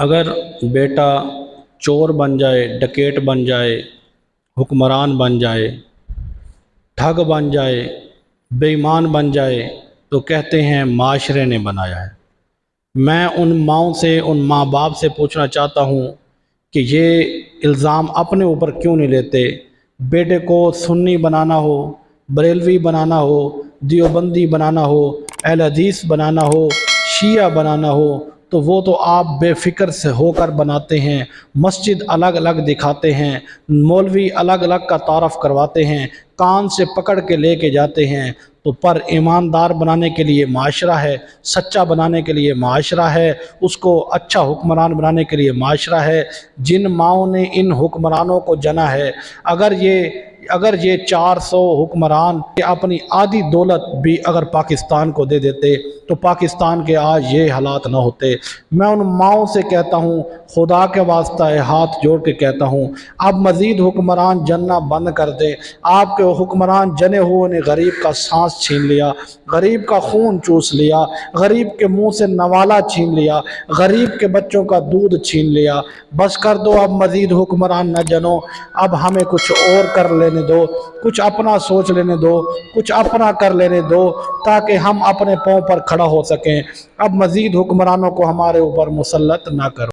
اگر بیٹا چور بن جائے، ڈکیٹ بن جائے، حکمران بن جائے، ٹھگ بن جائے، بے ایمان بن جائے تو کہتے ہیں معاشرے نے بنایا ہے۔ میں ان ماؤں سے، ان ماں باپ سے پوچھنا چاہتا ہوں کہ یہ الزام اپنے اوپر کیوں نہیں لیتے؟ بیٹے کو سنی بنانا ہو، بریلوی بنانا ہو، دیوبندی بنانا ہو، اہل حدیث بنانا ہو، شیعہ بنانا ہو تو وہ تو آپ بے فکر سے ہو کر بناتے ہیں۔ مسجد الگ الگ دکھاتے ہیں، مولوی الگ الگ کا تعارف کرواتے ہیں، کان سے پکڑ کے لے کے جاتے ہیں، تو پر ایماندار بنانے کے لیے معاشرہ ہے، سچا بنانے کے لیے معاشرہ ہے، اس کو اچھا حکمران بنانے کے لیے معاشرہ ہے۔ جن ماؤں نے ان حکمرانوں کو جنا ہے، اگر یہ 400 حکمران اپنی آدھی دولت بھی اگر پاکستان کو دے دیتے تو پاکستان کے آج یہ حالات نہ ہوتے۔ میں ان ماؤں سے کہتا ہوں، خدا کے واسطہ ہاتھ جوڑ کے کہتا ہوں، اب مزید حکمران جننا بند کر دے۔ آپ کے حکمران جنے ہوئے نے غریب کا سانس چھین لیا، غریب کا خون چوس لیا، غریب کے منہ سے نوالا چھین لیا، غریب کے بچوں کا دودھ چھین لیا۔ بس کر دو، اب مزید حکمران نہ جنو، اب ہمیں کچھ اور کر لینے دو، کچھ اپنا سوچ لینے دو، کچھ اپنا کر لینے دو تاکہ ہم اپنے پاؤں پر کھڑا ہو سکیں۔ اب مزید حکمرانوں کو ہمارے اوپر مسلط نہ کرو۔